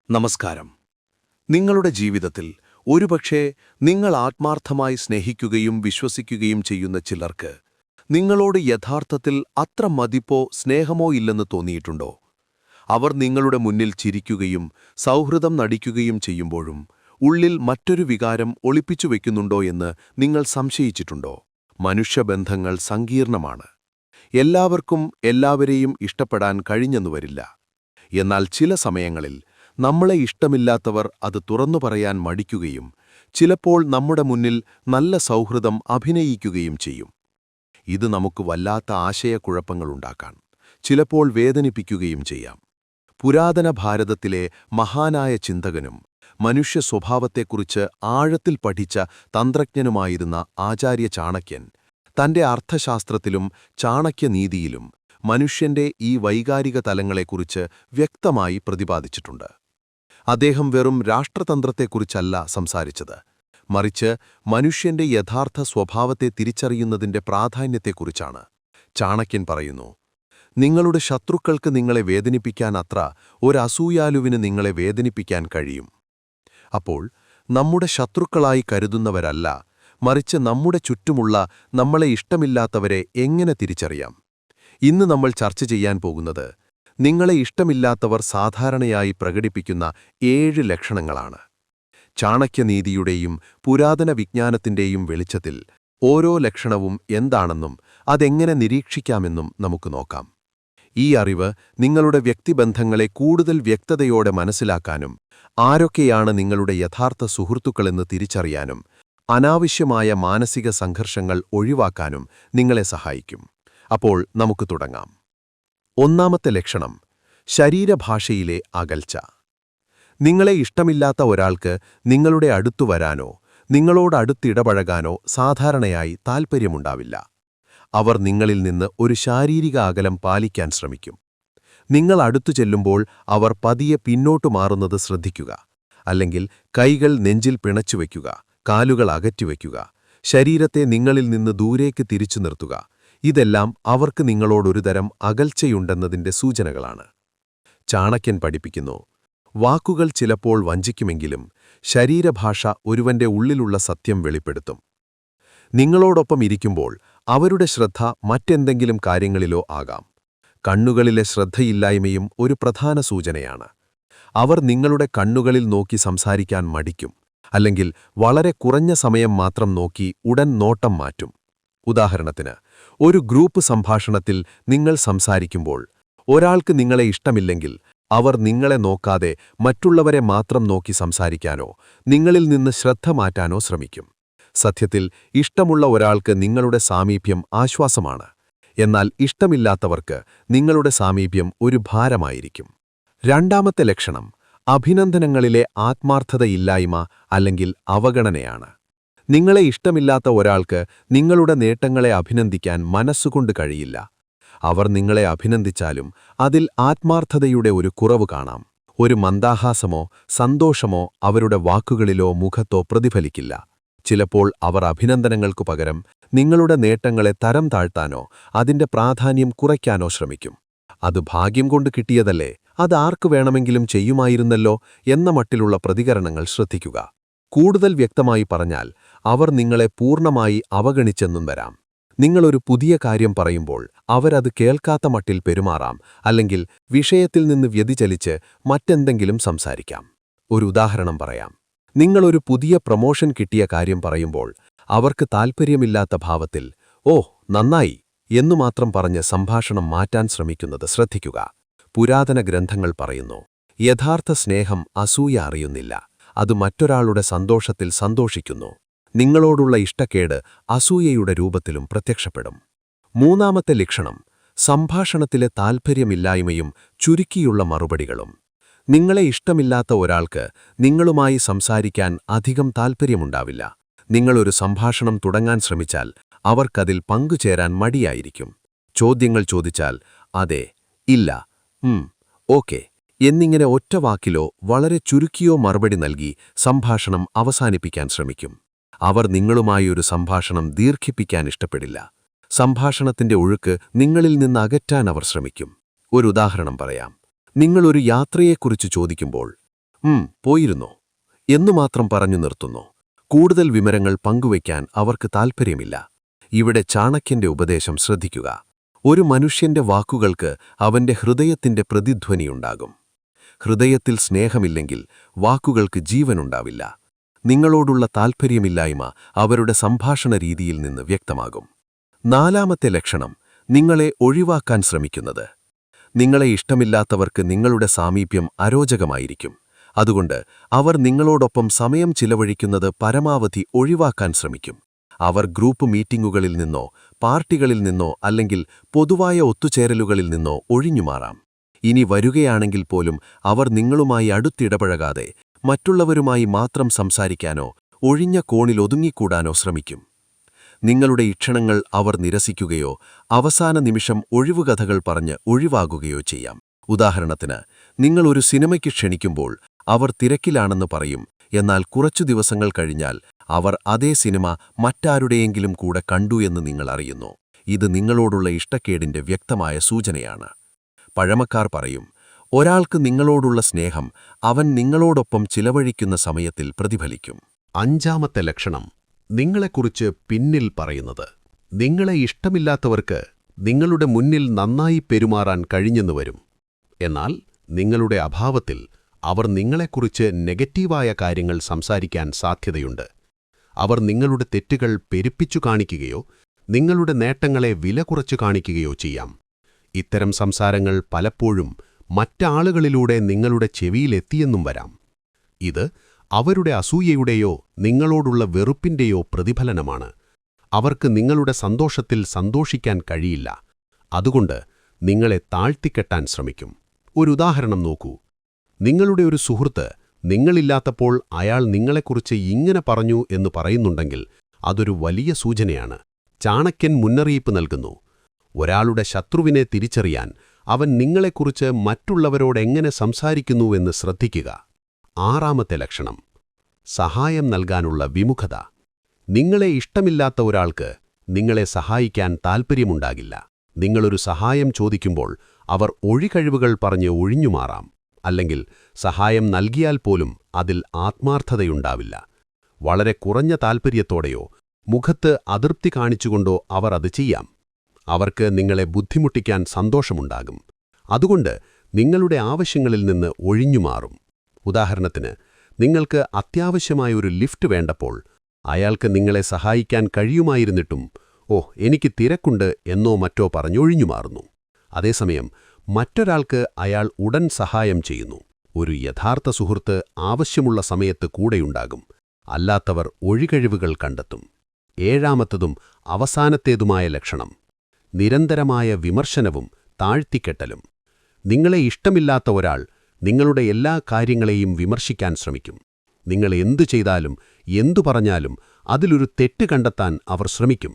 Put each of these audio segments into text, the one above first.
നമസ്കാരം. നിങ്ങളുടെ ജീവിതത്തിൽ ഒരുപക്ഷേ നിങ്ങൾ ആത്മാർത്ഥമായി സ്നേഹിക്കുകയും വിശ്വസിക്കുകയും ചെയ്യുന്ന ചിലർക്ക് നിങ്ങളോട് യഥാർത്ഥത്തിൽ അത്ര മതിപ്പോ സ്നേഹമോ ഇല്ലെന്ന് തോന്നിയിട്ടുണ്ടോ? അവർ നിങ്ങളുടെ മുന്നിൽ ചിരിക്കുകയും സൗഹൃദം നടിക്കുകയും ചെയ്യുമ്പോഴും ഉള്ളിൽ മറ്റൊരു വികാരം ഒളിപ്പിച്ചു വയ്ക്കുന്നുണ്ടോ എന്ന് നിങ്ങൾ സംശയിച്ചിട്ടുണ്ടോ? മനുഷ്യബന്ധങ്ങൾ സങ്കീർണമാണ്. എല്ലാവർക്കും എല്ലാവരെയും ഇഷ്ടപ്പെടാൻ കഴിഞ്ഞെന്നു വരില്ല. എന്നാൽ ചില സമയങ്ങളിൽ നമ്മളെ ഇഷ്ടമില്ലാത്തവർ അത് തുറന്നു പറയാൻ മടിക്കുകയും ചിലപ്പോൾ നമ്മുടെ മുന്നിൽ നല്ല സൗഹൃദം അഭിനയിക്കുകയും ചെയ്യും. ഇത് നമുക്ക് വല്ലാത്ത ആശയക്കുഴപ്പങ്ങളുണ്ടാക്കാൻ, ചിലപ്പോൾ വേദനിപ്പിക്കുകയും ചെയ്യാം. പുരാതന ഭാരതത്തിലെ മഹാനായ ചിന്തകനും മനുഷ്യ സ്വഭാവത്തെക്കുറിച്ച് ആഴത്തിൽ പഠിച്ച തന്ത്രജ്ഞനുമായിരുന്ന ആചാര്യ ചാണക്യൻ തന്റെ അർത്ഥശാസ്ത്രത്തിലും ചാണക്യനീതിയിലും മനുഷ്യന്റെ ഈ വൈകാരിക തലങ്ങളെക്കുറിച്ച് വ്യക്തമായി പ്രതിപാദിച്ചിട്ടുണ്ട്. അദ്ദേഹം വെറും രാഷ്ട്രതന്ത്രത്തെക്കുറിച്ചല്ല സംസാരിച്ചത്, മറിച്ച് മനുഷ്യന്റെ യഥാർത്ഥ സ്വഭാവത്തെ തിരിച്ചറിയുന്നതിന്റെ പ്രാധാന്യത്തെക്കുറിച്ചാണ്. ചാണക്യൻ പറയുന്നു, നിങ്ങളുടെ ശത്രുക്കൾക്ക് നിങ്ങളെ വേദനിപ്പിക്കാൻ അത്ര ഒരസൂയാലുവിന് നിങ്ങളെ വേദനിപ്പിക്കാൻ കഴിയും. അപ്പോൾ നമ്മുടെ ശത്രുക്കളായി കരുതുന്നവരല്ല, മറിച്ച് നമ്മുടെ ചുറ്റുമുള്ള നമ്മളെ ഇഷ്ടമില്ലാത്തവരെ എങ്ങനെ തിരിച്ചറിയാം? ഇന്ന് നമ്മൾ ചർച്ച ചെയ്യാൻ പോകുന്നത് നിങ്ങളെ ഇഷ്ടമില്ലാത്തവർ സാധാരണയായി പ്രകടിപ്പിക്കുന്ന 7 ലക്ഷണങ്ങളാണ്. ചാണക്യനീതിയുടെയും പുരാതന വിജ്ഞാനത്തിന്റെയും വെളിച്ചത്തിൽ ഓരോ ലക്ഷണവും എന്താണെന്നും അതെങ്ങനെ നിരീക്ഷിക്കാമെന്നും നമുക്ക് നോക്കാം. ഈ അറിവ് നിങ്ങളുടെ വ്യക്തിബന്ധങ്ങളെ കൂടുതൽ വ്യക്തതയോടെ മനസ്സിലാക്കാനും ആരൊക്കെയാണ് നിങ്ങളുടെ യഥാർത്ഥ സുഹൃത്തുക്കളെന്ന് തിരിച്ചറിയാനും അനാവശ്യമായ മാനസിക സംഘർഷങ്ങൾ ഒഴിവാക്കാനും നിങ്ങളെ സഹായിക്കും. അപ്പോൾ നമുക്ക് തുടങ്ങാം. ഒന്നാമത്തെ ലക്ഷണം, ശരീരഭാഷയിലെ അകൽച്ച. നിങ്ങളെ ഇഷ്ടമില്ലാത്ത ഒരാൾക്ക് നിങ്ങളുടെ അടുത്തു വരാനോ നിങ്ങളോടടുത്തിടപഴകാനോ സാധാരണയായി താൽപ്പര്യമുണ്ടാവില്ല. അവർ നിങ്ങളിൽ നിന്ന് ഒരു ശാരീരിക അകലം പാലിക്കാൻ ശ്രമിക്കും. നിങ്ങൾ അടുത്തു ചെല്ലുമ്പോൾ അവർ പതിയെ പിന്നോട്ടു മാറുന്നത് ശ്രദ്ധിക്കുക. അല്ലെങ്കിൽ കൈകൾ നെഞ്ചിൽ പിണച്ചുവെക്കുക, കാലുകൾ അകറ്റിവെക്കുക, ശരീരത്തെ നിങ്ങളിൽ നിന്ന് ദൂരേക്ക് തിരിച്ചു നിർത്തുക. ഇതെല്ലാം അവർക്ക് നിങ്ങളോടൊരുതരം അകൽച്ചയുണ്ടെന്നതിന്റെ സൂചനകളാണ്. ചാണക്യൻ പഠിപ്പിക്കുന്നു, വാക്കുകൾ ചിലപ്പോൾ വഞ്ചിക്കുമെങ്കിലും ശരീരഭാഷ ഒരുവന്റെ ഉള്ളിലുള്ള സത്യം വെളിപ്പെടുത്തും. നിങ്ങളോടൊപ്പം ഇരിക്കുമ്പോൾ അവരുടെ ശ്രദ്ധ മറ്റെന്തെങ്കിലും കാര്യങ്ങളിലോ ആകാം. കണ്ണുകളിലെ ശ്രദ്ധയില്ലായ്മയും ഒരു പ്രധാന സൂചനയാണ്. അവർ നിങ്ങളുടെ കണ്ണുകളിൽ നോക്കി സംസാരിക്കാൻ മടിക്കും, അല്ലെങ്കിൽ വളരെ കുറഞ്ഞ സമയം മാത്രം നോക്കി ഉടൻ നോട്ടം മാറ്റും. ഉദാഹരണത്തിന്, ഒരു ഗ്രൂപ്പ് സംഭാഷണത്തിൽ നിങ്ങൾ സംസാരിക്കുമ്പോൾ ഒരാൾക്ക് നിങ്ങളെ ഇഷ്ടമില്ലെങ്കിൽ അവർ നിങ്ങളെ നോക്കാതെ മറ്റുള്ളവരെ മാത്രം നോക്കി സംസാരിക്കാനോ നിങ്ങളിൽ നിന്ന് ശ്രദ്ധ മാറ്റാനോ ശ്രമിക്കും. സത്യത്തിൽ ഇഷ്ടമുള്ള ഒരാൾക്ക് നിങ്ങളുടെ സാമീപ്യം ആശ്വാസമാണ്, എന്നാൽ ഇഷ്ടമില്ലാത്തവർക്ക് നിങ്ങളുടെ സാമീപ്യം ഒരു ഭാരമായിരിക്കും. രണ്ടാമത്തെ ലക്ഷണം, അഭിനന്ദനങ്ങളിലെ ആത്മാർത്ഥതയില്ലായ്മ അല്ലെങ്കിൽ അവഗണനയാണ്. നിങ്ങളെ ഇഷ്ടമില്ലാത്ത ഒരാൾക്ക് നിങ്ങളുടെ നേട്ടങ്ങളെ അഭിനന്ദിക്കാൻ മനസ്സുകൊണ്ട് കഴിയില്ല. അവർ നിങ്ങളെ അഭിനന്ദിച്ചാലും അതിൽ ആത്മാർത്ഥതയുടെ ഒരു കുറവ് കാണാം. ഒരു മന്ദാഹാസമോ സന്തോഷമോ അവരുടെ വാക്കുകളിലോ മുഖത്തോ പ്രതിഫലിക്കില്ല. ചിലപ്പോൾ അവർ അഭിനന്ദനങ്ങൾക്കു പകരം നിങ്ങളുടെ നേട്ടങ്ങളെ തരം താഴ്ത്താനോ അതിന്റെ പ്രാധാന്യം കുറയ്ക്കാനോ ശ്രമിക്കും. അത് ഭാഗ്യം കൊണ്ട് കിട്ടിയതല്ലേ, അത് ആർക്കു വേണമെങ്കിലും ചെയ്യുമായിരുന്നല്ലോ എന്ന മട്ടിലുള്ള പ്രതികരണങ്ങൾ ശ്രദ്ധിക്കുക. കൂടുതൽ വ്യക്തമായി പറഞ്ഞാൽ, അവർ നിങ്ങളെ പൂർണ്ണമായി അവഗണിച്ചെന്നും വരാം. നിങ്ങളൊരു പുതിയ കാര്യം പറയുമ്പോൾ അവരത് കേൾക്കാത്ത മട്ടിൽ പെരുമാറാം, അല്ലെങ്കിൽ വിഷയത്തിൽ നിന്ന് വ്യതിചലിച്ച് മറ്റെന്തെങ്കിലും സംസാരിക്കാം. ഒരു ഉദാഹരണം പറയാം. നിങ്ങളൊരു പുതിയ പ്രമോഷൻ കിട്ടിയ കാര്യം പറയുമ്പോൾ അവർക്ക് താൽപ്പര്യമില്ലാത്ത ഭാവത്തിൽ "ഓ, നന്നായി" എന്നു മാത്രം പറഞ്ഞ് സംഭാഷണം മാറ്റാൻ ശ്രമിക്കുന്നത് ശ്രദ്ധിക്കുക. പുരാതന ഗ്രന്ഥങ്ങൾ പറയുന്നു, യഥാർത്ഥ സ്നേഹം അസൂയ അറിയുന്നില്ല, അത് മറ്റൊരാളുടെ സന്തോഷത്തിൽ സന്തോഷിക്കുന്നു. നിങ്ങളോടുള്ള ഇഷ്ടക്കേട് അസൂയയുടെ രൂപത്തിലും പ്രത്യക്ഷപ്പെടും. മൂന്നാമത്തെ ലക്ഷണം, സംഭാഷണത്തിലെ താൽപ്പര്യമില്ലായ്മയും ചുരുക്കിയുള്ള മറുപടികളും. നിങ്ങളെ ഇഷ്ടമില്ലാത്ത ഒരാൾക്ക് നിങ്ങളുമായി സംസാരിക്കാൻ അധികം താൽപ്പര്യമുണ്ടാവില്ല. നിങ്ങളൊരു സംഭാഷണം തുടങ്ങാൻ ശ്രമിച്ചാൽ അവർക്കതിൽ പങ്കുചേരാൻ മടിയായിരിക്കും. ചോദ്യങ്ങൾ ചോദിച്ചാൽ അതെ, ഇല്ല, ഓക്കെ എന്നിങ്ങനെ ഒറ്റ വാക്കിലോ വളരെ ചുരുക്കിയോ മറുപടി നൽകി സംഭാഷണം അവസാനിപ്പിക്കാൻ ശ്രമിക്കും. അവർ നിങ്ങളുമായി ഒരു സംഭാഷണം ദീർഘിപ്പിക്കാൻ ഇഷ്ടപ്പെടില്ല. സംഭാഷണത്തിന്റെ ഒഴുക്ക് നിങ്ങളിൽ നിന്ന് അകറ്റാൻ അവർ ശ്രമിക്കും. ഒരു ഉദാഹരണം പറയാം. നിങ്ങളൊരു യാത്രയെക്കുറിച്ച് ചോദിക്കുമ്പോൾ പോയിരുന്നോ എന്നു മാത്രം പറഞ്ഞു നിർത്തുന്നു. കൂടുതൽ വിവരങ്ങൾ പങ്കുവയ്ക്കാൻ അവർക്ക് താൽപ്പര്യമില്ല. ഇവിടെ ചാണക്യന്റെ ഉപദേശം ശ്രദ്ധിക്കുക. ഒരു മനുഷ്യന്റെ വാക്കുകൾക്ക് അവന്റെ ഹൃദയത്തിന്റെ പ്രതിധ്വനിയുണ്ടാകും. ഹൃദയത്തിൽ സ്നേഹമില്ലെങ്കിൽ വാക്കുകൾക്ക് ജീവനുണ്ടാവില്ല. നിങ്ങളോടുള്ള താൽപ്പര്യമില്ലായ്മ അവരുടെ സംഭാഷണ രീതിയിൽ നിന്ന് വ്യക്തമാകും. 4ാമത്തെ ലക്ഷണം, നിങ്ങളെ ഒഴിവാക്കാൻ ശ്രമിക്കുന്നത്. നിങ്ങളെ ഇഷ്ടമില്ലാത്തവർക്ക് നിങ്ങളുടെ സാമീപ്യം അരോചകമായിരിക്കും. അതുകൊണ്ട് അവർ നിങ്ങളോടൊപ്പം സമയം ചിലവഴിക്കുന്നത് പരമാവധി ഒഴിവാക്കാൻ ശ്രമിക്കും. അവർ ഗ്രൂപ്പ് മീറ്റിംഗുകളിൽ നിന്നോ പാർട്ടികളിൽ നിന്നോ അല്ലെങ്കിൽ പൊതുവായ ഒത്തുചേരലുകളിൽ നിന്നോ ഒഴിഞ്ഞുമാറാം. ഇനി വരുകയാണെങ്കിൽ പോലും അവർ നിങ്ങളുമായി അടുത്തിടപഴകാതെ മറ്റുള്ളവരുമായി മാത്രം സംസാരിക്കാനോ ഒഴിഞ്ഞ കോണിൽ ഒതുങ്ങിക്കൂടാനോ ശ്രമിക്കും. നിങ്ങളുടെ ഇക്ഷണങ്ങൾ അവർ നിരസിക്കുകയോ അവസാന നിമിഷം ഒഴിവുകഥകൾ പറഞ്ഞ് ഒഴിവാകുകയോ ചെയ്യാം. ഉദാഹരണത്തിന്, നിങ്ങൾ ഒരു സിനിമയ്ക്ക് ക്ഷണിക്കുമ്പോൾ അവർ തിരക്കിലാണെന്ന് പറയും. എന്നാൽ കുറച്ചു ദിവസങ്ങൾ കഴിഞ്ഞാൽ അവർ അതേ സിനിമ മറ്റാരുടെയെങ്കിലും കൂടെ കണ്ടു എന്ന് നിങ്ങൾ അറിയുന്നു. ഇത് നിങ്ങളോടുള്ള ഇഷ്ടക്കേടിന്റെ വ്യക്തമായ സൂചനയാണ്. പഴമക്കാർ പറയും, ഒരാൾക്ക് നിങ്ങളോടുള്ള സ്നേഹം അവൻ നിങ്ങളോടൊപ്പം ചിലവഴിക്കുന്ന സമയത്തിൽ പ്രതിഫലിക്കും. 5ാമത്തെ ലക്ഷണം, നിങ്ങളെക്കുറിച്ച് പിന്നിൽ പറയുന്നത്. നിങ്ങളെ ഇഷ്ടമില്ലാത്തവർക്ക് നിങ്ങളുടെ മുന്നിൽ നന്നായി പെരുമാറാൻ കഴിഞ്ഞെന്നു വരും. എന്നാൽ നിങ്ങളുടെ അഭാവത്തിൽ അവർ നിങ്ങളെക്കുറിച്ച് നെഗറ്റീവായ കാര്യങ്ങൾ സംസാരിക്കാൻ സാധ്യതയുണ്ട്. അവർ നിങ്ങളുടെ തെറ്റുകൾ പെരുപ്പിച്ചു കാണിക്കുകയോ നിങ്ങളുടെ നേട്ടങ്ങളെ വില കുറച്ചു കാണിക്കുകയോ ചെയ്യാം. ഇത്തരം സംസാരങ്ങൾ പലപ്പോഴും മറ്റാളുകളിലൂടെ നിങ്ങളുടെ ചെവിയിലെത്തിയെന്നും വരാം. ഇത് അവരുടെ അസൂയയുടെയോ നിങ്ങളോടുള്ള വെറുപ്പിന്റെയോ പ്രതിഫലനമാണ്. അവർക്ക് നിങ്ങളുടെ സന്തോഷത്തിൽ സന്തോഷിക്കാൻ കഴിയില്ല. അതുകൊണ്ട് നിങ്ങളെ താഴ്ത്തിക്കെട്ടാൻ ശ്രമിക്കും. ഒരു ഉദാഹരണം നോക്കൂ. നിങ്ങളുടെ ഒരു സുഹൃത്ത് നിങ്ങളില്ലാത്തപ്പോൾ അയാൾ നിങ്ങളെക്കുറിച്ച് ഇങ്ങനെ പറഞ്ഞു എന്ന് പറയുന്നുണ്ടെങ്കിൽ അതൊരു വലിയ സൂചനയാണ്. ചാണക്യൻ മുന്നറിയിപ്പ് നൽകുന്നു. ഒരാളുടെ ശത്രുവിനെ തിരിച്ചറിയാൻ അവൻ നിങ്ങളെക്കുറിച്ച് മറ്റുള്ളവരോടെങ്ങനെ സംസാരിക്കുന്നുവെന്ന് ശ്രദ്ധിക്കുക. 6ാമത്തെ ലക്ഷണം, സഹായം നൽകാനുള്ള വിമുഖത. നിങ്ങളെ ഇഷ്ടമില്ലാത്ത ഒരാൾക്ക് നിങ്ങളെ സഹായിക്കാൻ താൽപ്പര്യമുണ്ടാകില്ല. നിങ്ങളൊരു സഹായം ചോദിക്കുമ്പോൾ അവർ ഒഴികഴിവുകൾ പറഞ്ഞ് ഒഴിഞ്ഞുമാറാം. അല്ലെങ്കിൽ സഹായം നൽകിയാൽ പോലും അതിൽ ആത്മാർത്ഥതയുണ്ടാവില്ല. വളരെ കുറഞ്ഞ താൽപ്പര്യത്തോടെയോ മുഖത്ത് അതൃപ്തി കാണിച്ചുകൊണ്ടോ അവർ അത് ചെയ്യാം. അവർക്ക് നിങ്ങളെ ബുദ്ധിമുട്ടിക്കാൻ സന്തോഷമുണ്ടാകും. അതുകൊണ്ട് നിങ്ങളുടെ ആവശ്യങ്ങളിൽ നിന്ന് ഒഴിഞ്ഞുമാറും. ഉദാഹരണത്തിന്, നിങ്ങൾക്ക് അത്യാവശ്യമായൊരു ലിഫ്റ്റ് വേണ്ടപ്പോൾ അയാൾക്ക് നിങ്ങളെ സഹായിക്കാൻ കഴിയുമായിരുന്നിട്ടും എനിക്ക് തിരക്കുണ്ട് എന്നോ മറ്റോ പറഞ്ഞൊഴിഞ്ഞുമാറുന്നു. അതേസമയം മറ്റൊരാൾക്ക് അയാൾ ഉടൻ സഹായം ചെയ്യുന്നു. ഒരു യഥാർത്ഥ സുഹൃത്ത് ആവശ്യമുള്ള സമയത്ത് കൂടെയുണ്ടാകും. അല്ലാത്തവർ ഒഴികഴിവുകൾ കണ്ടെത്തും. 7ാമത്തതും അവസാനത്തേതുമായ ലക്ഷണം, നിരന്തരമായ വിമർശനവും താഴ്ത്തിക്കെട്ടലും. നിങ്ങളെ ഇഷ്ടമില്ലാത്ത ഒരാൾ നിങ്ങളുടെ എല്ലാ കാര്യങ്ങളെയും വിമർശിക്കാൻ ശ്രമിക്കും. നിങ്ങൾ എന്തു ചെയ്താലും എന്തു പറഞ്ഞാലും അതിലൊരു തെറ്റ് കണ്ടെത്താൻ അവർ ശ്രമിക്കും.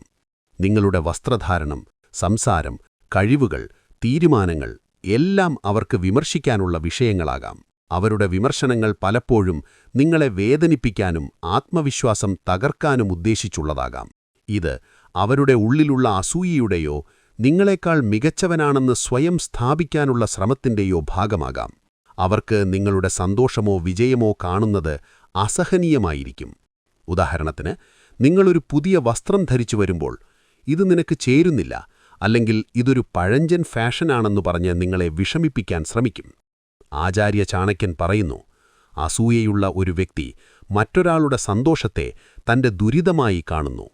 നിങ്ങളുടെ വസ്ത്രധാരണം, സംസാരം, കഴിവുകൾ, തീരുമാനങ്ങൾ എല്ലാം അവർക്ക് വിമർശിക്കാനുള്ള വിഷയങ്ങളാകാം. അവരുടെ വിമർശനങ്ങൾ പലപ്പോഴും നിങ്ങളെ വേദനിപ്പിക്കാനും ആത്മവിശ്വാസം തകർക്കാനും ഉദ്ദേശിച്ചുള്ളതാകാം. ഇത് അവരുടെ ഉള്ളിലുള്ള അസൂയയുടെയോ നിങ്ങളെക്കാൾ മികച്ചവനാണെന്ന് സ്വയം സ്ഥാപിക്കാനുള്ള ശ്രമത്തിന്റെയോ ഭാഗമാകാം. അവർക്ക് നിങ്ങളുടെ സന്തോഷമോ വിജയമോ കാണുന്നത് അസഹനീയമായിരിക്കും. ഉദാഹരണത്തിന്, നിങ്ങളൊരു പുതിയ വസ്ത്രം ധരിച്ചു വരുമ്പോൾ ഇത് നിനക്ക് ചേരുന്നില്ല, അല്ലെങ്കിൽ ഇതൊരു പഴഞ്ചൻ ഫാഷനാണെന്നു പറഞ്ഞ് നിങ്ങളെ വിഷമിപ്പിക്കാൻ ശ്രമിക്കും. ആചാര്യ ചാണക്യൻ പറയുന്നു, അസൂയയുള്ള ഒരു വ്യക്തി മറ്റൊരാളുടെ സന്തോഷത്തെ തന്റെ ദുരിതമായി കാണുന്നു.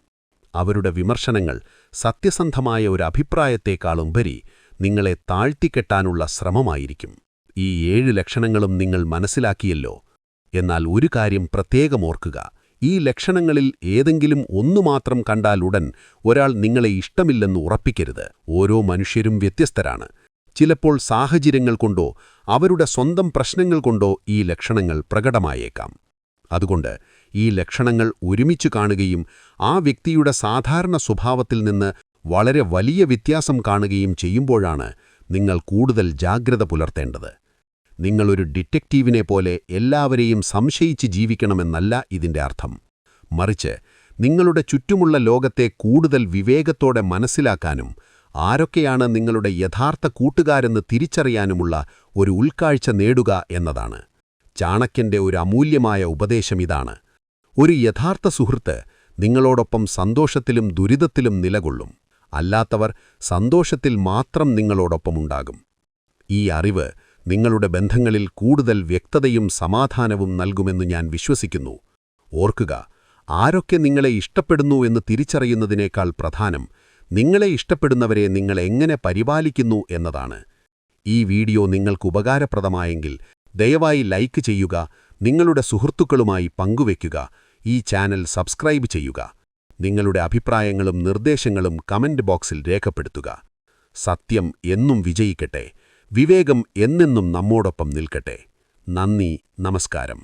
അവരുടെ വിമർശനങ്ങൾ സത്യസന്ധമായ ഒരു അഭിപ്രായത്തെക്കാളുപരി നിങ്ങളെ താഴ്ത്തിക്കെട്ടാനുള്ള ശ്രമമായിരിക്കും. ഈ 7 ലക്ഷണങ്ങളും നിങ്ങൾ മനസ്സിലാക്കിയല്ലോ. എന്നാൽ ഒരു കാര്യം പ്രത്യേകം ഓർക്കുക. ഈ ലക്ഷണങ്ങളിൽ ഏതെങ്കിലും ഒന്നുമാത്രം കണ്ടാലുടൻ ഒരാൾ നിങ്ങളെ ഇഷ്ടമില്ലെന്ന് ഉറപ്പിക്കരുത്. ഓരോ മനുഷ്യരും വ്യത്യസ്തരാണ്. ചിലപ്പോൾ സാഹചര്യങ്ങൾ കൊണ്ടോ അവരുടെ സ്വന്തം പ്രശ്നങ്ങൾ കൊണ്ടോ ഈ ലക്ഷണങ്ങൾ പ്രകടമായേക്കാം. അതുകൊണ്ട് ഈ ലക്ഷണങ്ങൾ ഒരുമിച്ചു കാണുകയും ആ വ്യക്തിയുടെ സാധാരണ സ്വഭാവത്തിൽ നിന്ന് വളരെ വലിയ വ്യത്യാസം കാണുകയും ചെയ്യുമ്പോഴാണ് നിങ്ങൾ കൂടുതൽ ജാഗ്രത പുലർത്തേണ്ടത്. നിങ്ങളൊരു ഡിറ്റക്റ്റീവിനെ പോലെ എല്ലാവരെയും സംശയിച്ച് ജീവിക്കണമെന്നല്ല ഇതിന്റെ അർത്ഥം. മറിച്ച് നിങ്ങളുടെ ചുറ്റുമുള്ള ലോകത്തെ കൂടുതൽ വിവേകത്തോടെ മനസ്സിലാക്കാനും ആരൊക്കെയാണ് നിങ്ങളുടെ യഥാർത്ഥ കൂട്ടുകാരെന്ന് തിരിച്ചറിയാനുമുള്ള ഒരു ഉൾക്കാഴ്ച നേടുക എന്നതാണ്. ചാണക്യന്റെ ഒരു അമൂല്യമായ ഉപദേശം ഇതാണ്: ഒരു യഥാർത്ഥ സുഹൃത്ത് നിങ്ങളോടൊപ്പം സന്തോഷത്തിലും ദുരിതത്തിലും നിലകൊള്ളും, അല്ലാത്തവർ സന്തോഷത്തിൽ മാത്രം നിങ്ങളോടൊപ്പമുണ്ടാകും. ഈ അറിവ് നിങ്ങളുടെ ബന്ധങ്ങളിൽ കൂടുതൽ വ്യക്തതയും സമാധാനവും നൽകുമെന്ന് ഞാൻ വിശ്വസിക്കുന്നു. ഓർക്കുക, ആരൊക്കെ നിങ്ങളെ ഇഷ്ടപ്പെടുന്നു എന്ന് തിരിച്ചറിയുന്നതിനേക്കാൾ പ്രധാനം നിങ്ങളെ ഇഷ്ടപ്പെടുന്നവരെ നിങ്ങൾ എങ്ങനെ പരിപാലിക്കുന്നു എന്നതാണ്. ഈ വീഡിയോ നിങ്ങൾക്ക് ഉപകാരപ്രദമായെങ്കിൽ ദയവായി ലൈക്ക് ചെയ്യുക, നിങ്ങളുടെ സുഹൃത്തുക്കളുമായി പങ്കുവയ്ക്കുക, ഈ ചാനൽ സബ്സ്ക്രൈബ് ചെയ്യുക. നിങ്ങളുടെ അഭിപ്രായങ്ങളും നിർദ്ദേശങ്ങളും കമന്റ് ബോക്സിൽ രേഖപ്പെടുത്തുക. സത്യം എന്നും വിജയിക്കട്ടെ. വിവേകം എന്നെന്നും നമ്മോടൊപ്പം നിൽക്കട്ടെ. നന്ദി, നമസ്കാരം.